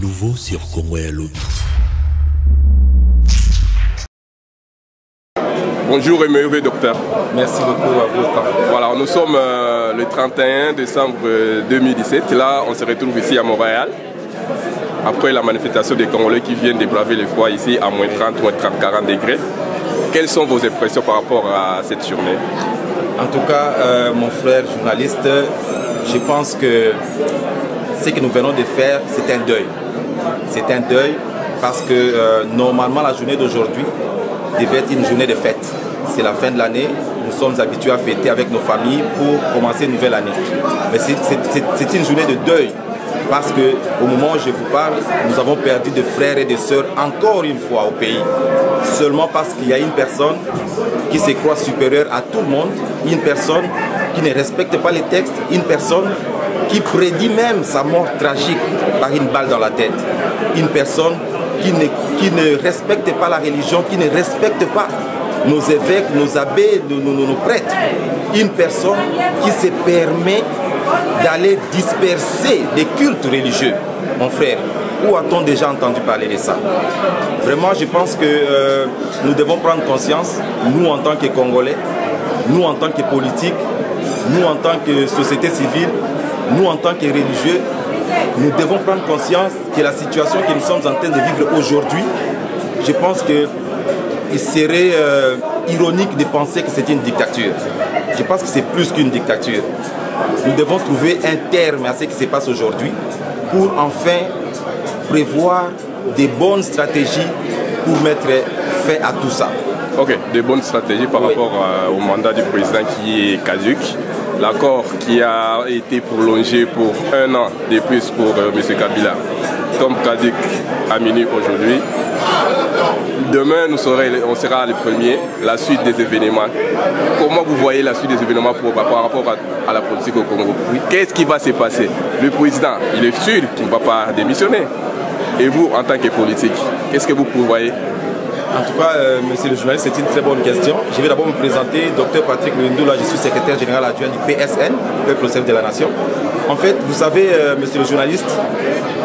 nouveau sur Congo et l'autre. Bonjour et merveilleux docteur. Merci beaucoup à vous. Voilà, nous sommes le 31 décembre 2017. Là, on se retrouve ici à Montréal. Après la manifestation des Congolais qui viennent de braver le froid ici à moins 30, moins 30, 40 degrés. Quelles sont vos impressions par rapport à cette journée? En tout cas, mon frère journaliste, je pense que ce que nous venons de faire, c'est un deuil. C'est un deuil parce que normalement la journée d'aujourd'hui devait être une journée de fête. C'est la fin de l'année, nous sommes habitués à fêter avec nos familles pour commencer une nouvelle année. Mais c'est une journée de deuil parce qu'au moment où je vous parle, nous avons perdu de frères et de sœurs encore une fois au pays. Seulement parce qu'il y a une personne qui se croit supérieure à tout le monde, une personne qui ne respecte pas les textes, une personne qui prédit même sa mort tragique par une balle dans la tête, une personne qui ne respecte pas la religion, qui ne respecte pas nos évêques, nos abbés, nos prêtres. Une personne qui se permet d'aller disperser des cultes religieux. Mon frère, où a-t-on déjà entendu parler de ça? Vraiment, je pense que nous devons prendre conscience, nous en tant que Congolais, nous en tant que politiques, nous en tant que société civile, nous en tant que religieux, nous devons prendre conscience que la situation que nous sommes en train de vivre aujourd'hui, je pense qu'il serait ironique de penser que c'est une dictature. Je pense que c'est plus qu'une dictature. Nous devons trouver un terme à ce qui se passe aujourd'hui pour enfin prévoir des bonnes stratégies pour mettre fin à tout ça. Ok, des bonnes stratégies par rapport au mandat du président qui est caduc. L'accord qui a été prolongé pour 1 an de plus pour M. Kabila, comme caduc à minuit aujourd'hui. Demain, on sera les premiers, la suite des événements. Comment vous voyez la suite des événements par rapport à la politique au Congo? Qu'est-ce qui va se passer? Le président, il est sûr qu'il ne va pas démissionner. Et vous, en tant que politique, qu'est-ce que vous prévoyez? En tout cas, monsieur le journaliste, c'est une très bonne question. Je vais d'abord me présenter, Dr Patrick Lundula, je suis secrétaire général adjoint du PSN, Peuple au service de la Nation. En fait, vous savez, monsieur le journaliste,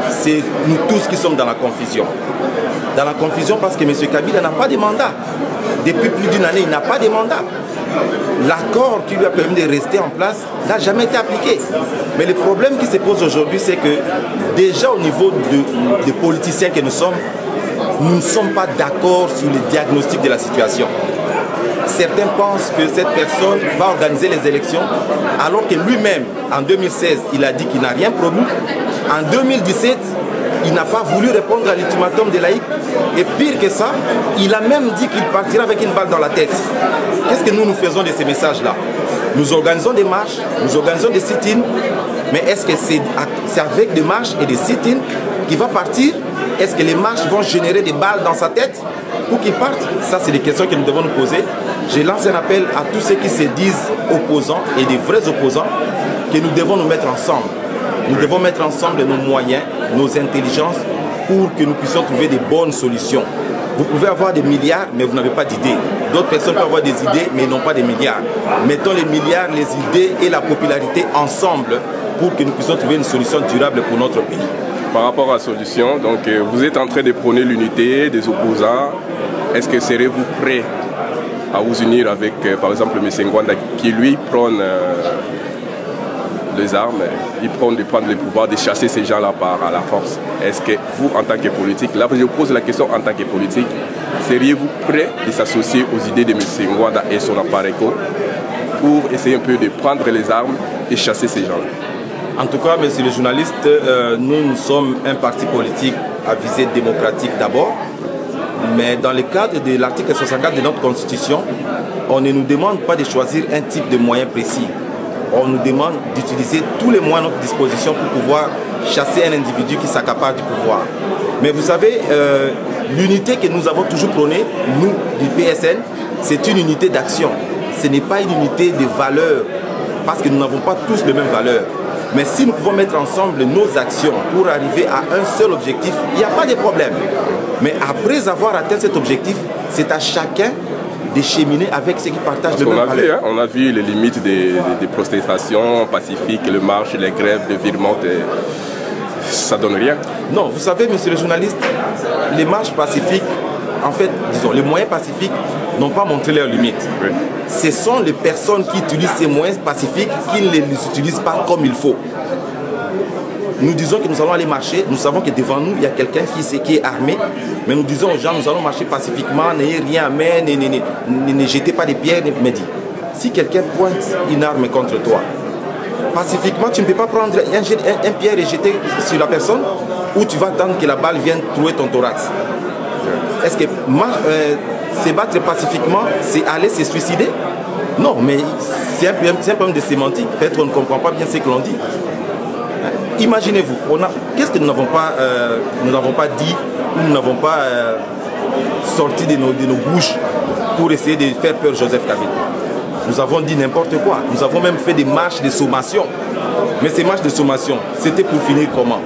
c'est nous tous qui sommes dans la confusion. Dans la confusion parce que M. Kabila n'a pas de mandat. Depuis plus d'une année, il n'a pas de mandat. L'accord qui lui a permis de rester en place n'a jamais été appliqué. Mais le problème qui se pose aujourd'hui, c'est que déjà au niveau des politiciens que nous sommes, nous ne sommes pas d'accord sur le diagnostic de la situation. Certains pensent que cette personne va organiser les élections alors que lui-même, en 2016, il a dit qu'il n'a rien promis. En 2017, il n'a pas voulu répondre à l'ultimatum de l'AIC. Et pire que ça, il a même dit qu'il partira avec une balle dans la tête. Qu'est-ce que nous faisons de ces messages-là? Nous organisons des marches, nous organisons des sit-ins, mais est-ce que c'est avec des marches et des sit-ins qu'il va partir? Est-ce que les marches vont générer des balles dans sa tête pour qu'il parte? Ça, c'est des questions que nous devons nous poser. Je lance un appel à tous ceux qui se disent opposants et des vrais opposants que nous devons nous mettre ensemble. Nous devons mettre ensemble nos moyens, nos intelligences pour que nous puissions trouver des bonnes solutions. Vous pouvez avoir des milliards, mais vous n'avez pas d'idées. D'autres personnes peuvent avoir des idées, mais ils n'ont pas des milliards. Mettons les milliards, les idées et la popularité ensemble pour que nous puissions trouver une solution durable pour notre pays. Par rapport à la solution, donc vous êtes en train de prôner l'unité des opposants. Est-ce que serez-vous prêt à vous unir avec, par exemple, M. Ngwanda, qui lui prône les armes, il prône de prendre le pouvoir, de chasser ces gens-là par la force? Est-ce que vous, en tant que politique, là je pose la question en tant que politique, seriez-vous prêt de s'associer aux idées de M. Ngwanda et son appareil pour essayer un peu de prendre les armes et chasser ces gens-là? En tout cas, monsieur le journaliste, nous sommes un parti politique à visée démocratique d'abord, mais dans le cadre de l'article 64 de notre Constitution, on ne nous demande pas de choisir un type de moyen précis. On nous demande d'utiliser tous les moyens à notre disposition pour pouvoir chasser un individu qui s'accapare du pouvoir. Mais vous savez, l'unité que nous avons toujours prônée, nous, du PSN, c'est une unité d'action. Ce n'est pas une unité de valeurs, parce que nous n'avons pas tous les mêmes valeurs. Mais si nous pouvons mettre ensemble nos actions pour arriver à un seul objectif, il n'y a pas de problème. Mais après avoir atteint cet objectif, c'est à chacun de cheminer avec ceux qui partagent le même valeur. On a vu les limites des protestations pacifiques, les marches, les grèves, les virements. ça donne rien. Non, vous savez, monsieur le journaliste, les marches pacifiques, en fait, disons, les moyens pacifiques n'ont pas montré leurs limites. Oui. Ce sont les personnes qui utilisent ces moyens pacifiques qui ne les utilisent pas comme il faut. Nous disons que nous allons aller marcher, nous savons que devant nous, il y a quelqu'un qui est armé, mais nous disons aux gens, nous allons marcher pacifiquement, n'ayez rien à main, ne jetez pas des pierres, mais dis, si quelqu'un pointe une arme contre toi, pacifiquement, tu ne peux pas prendre un pierre et jeter sur la personne, ou tu vas attendre que la balle vienne trouver ton thorax. Est-ce que se battre pacifiquement, c'est aller se suicider? Non, mais c'est un problème de sémantique. Peut-être qu'on ne comprend pas bien ce que l'on dit. Imaginez-vous, qu'est-ce que nous n'avons pas dit ou nous n'avons pas sorti de nos bouches pour essayer de faire peur Joseph Kabila? Nous avons dit n'importe quoi. Nous avons même fait des marches de sommation. Mais ces marches de sommation, c'était pour finir comment?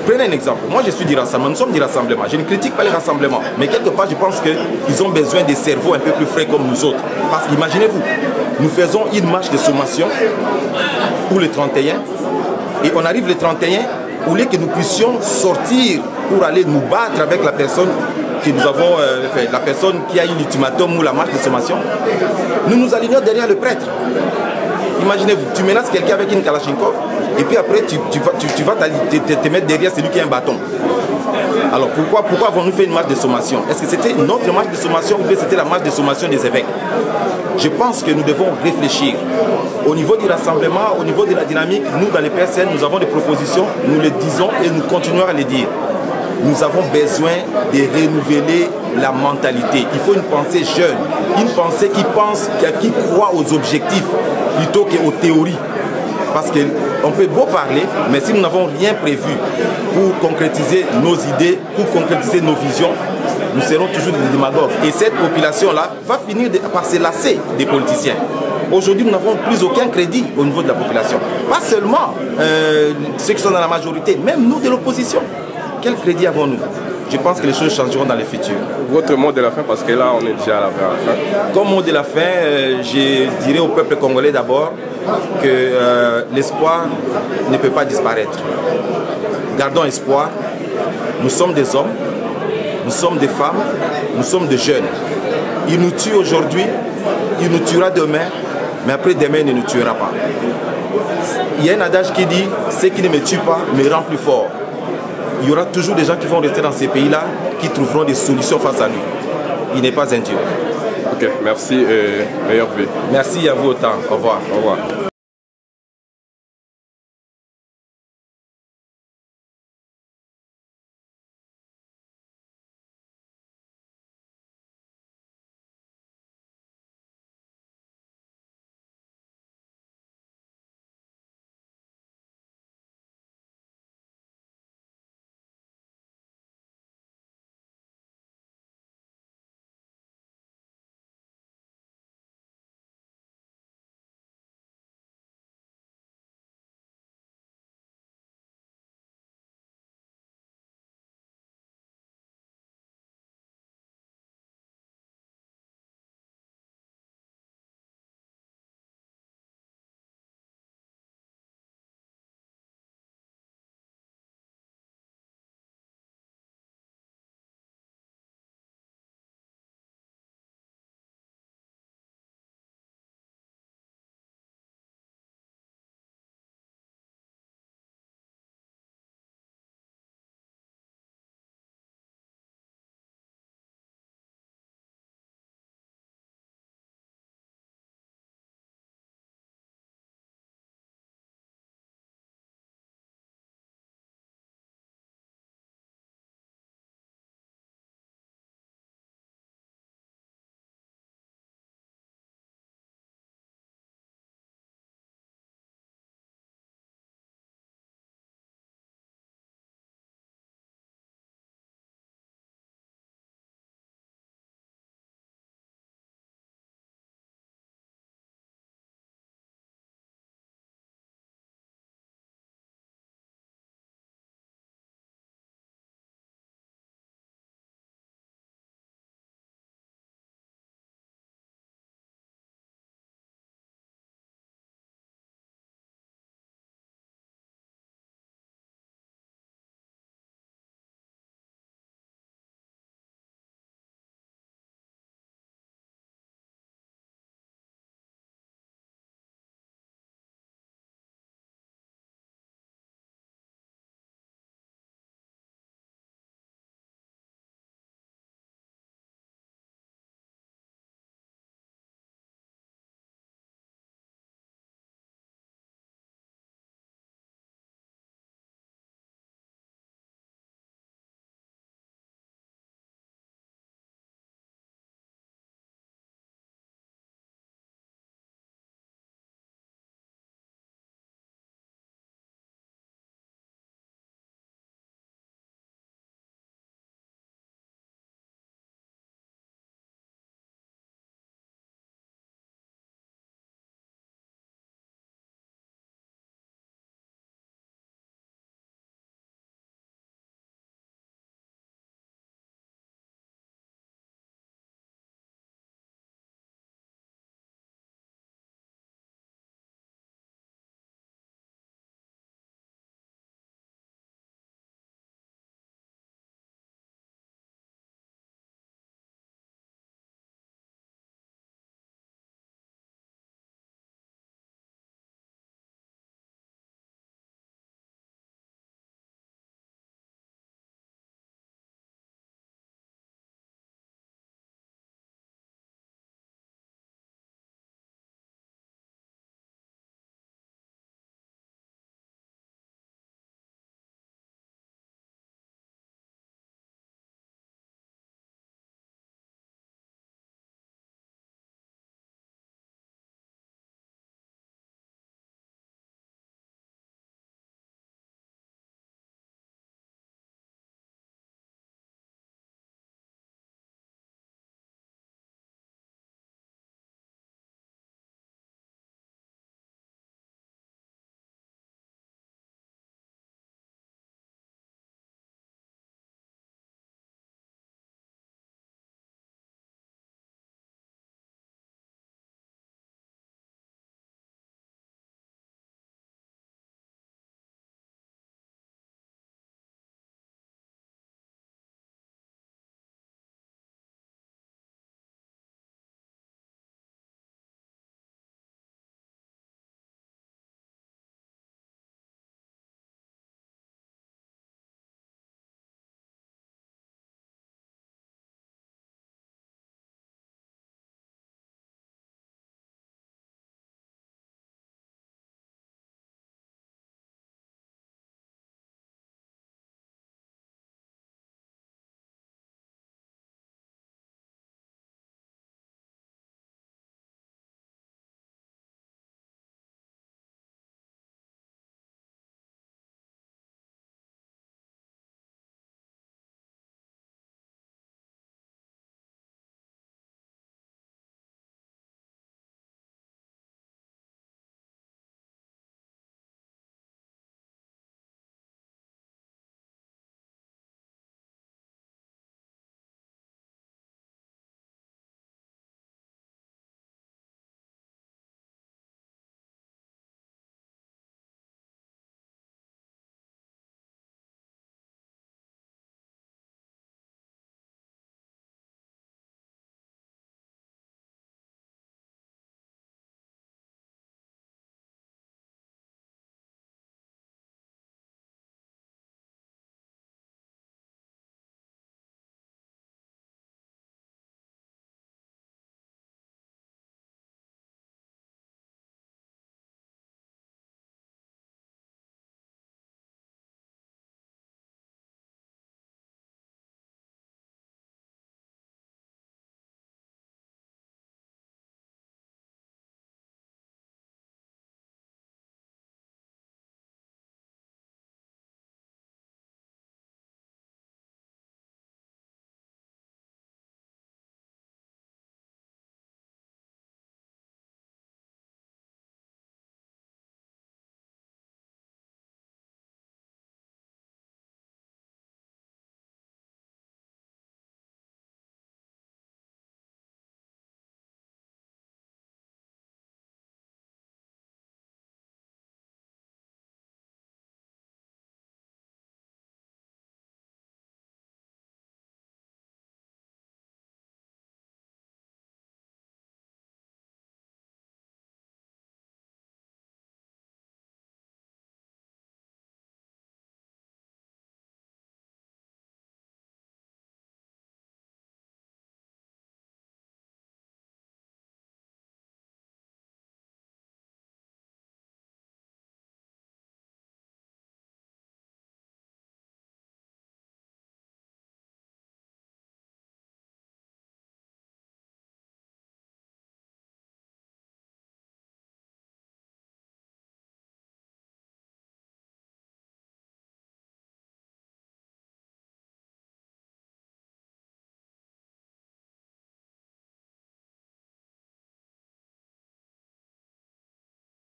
Prenez un exemple. Moi, je suis du rassemblement. Nous sommes du rassemblement. Je ne critique pas les rassemblements. Mais quelque part, je pense qu'ils ont besoin de cerveaux un peu plus frais comme nous autres. Parce qu'imaginez-vous, nous faisons une marche de sommation pour le 31. Et on arrive le 31, au lieu que nous puissions sortir pour aller nous battre avec la personne que nous avons la personne qui a eu l'ultimatum ou la marche de sommation, nous nous alignons derrière le prêtre. Imaginez-vous, tu menaces quelqu'un avec une Kalachnikov et puis après tu vas te mettre derrière celui qui a un bâton. Alors pourquoi avons-nous fait une marche de sommation? Est-ce que c'était notre marche de sommation ou bien c'était la marche de sommation des évêques? Je pense que nous devons réfléchir. Au niveau du rassemblement, au niveau de la dynamique, nous dans les PSN, nous avons des propositions, nous les disons et nous continuons à les dire. Nous avons besoin de renouveler la mentalité. Il faut une pensée jeune, une pensée qui croit aux objectifs plutôt qu'aux théories. Parce qu'on peut beau parler, mais si nous n'avons rien prévu pour concrétiser nos idées, pour concrétiser nos visions, nous serons toujours des démagogues. Et cette population-là va finir par se lasser des politiciens. Aujourd'hui, nous n'avons plus aucun crédit au niveau de la population. Pas seulement ceux qui sont dans la majorité, même nous de l'opposition. Quel crédit avons-nous? Je pense que les choses changeront dans le futur. Votre mot de la fin, parce que là, on est déjà à la fin. Comme mot de la fin, je dirais au peuple congolais d'abord que l'espoir ne peut pas disparaître. Gardons espoir. Nous sommes des hommes, nous sommes des femmes, nous sommes des jeunes. Il nous tue aujourd'hui, il nous tuera demain, mais après demain, il ne nous tuera pas. Il y a un adage qui dit « Ce qui ne me tue pas me rend plus fort ». Il y aura toujours des gens qui vont rester dans ces pays-là, qui trouveront des solutions face à lui. Il n'est pas un Dieu. Ok, merci et meilleure vie. Merci à vous autant. Au revoir. Au revoir.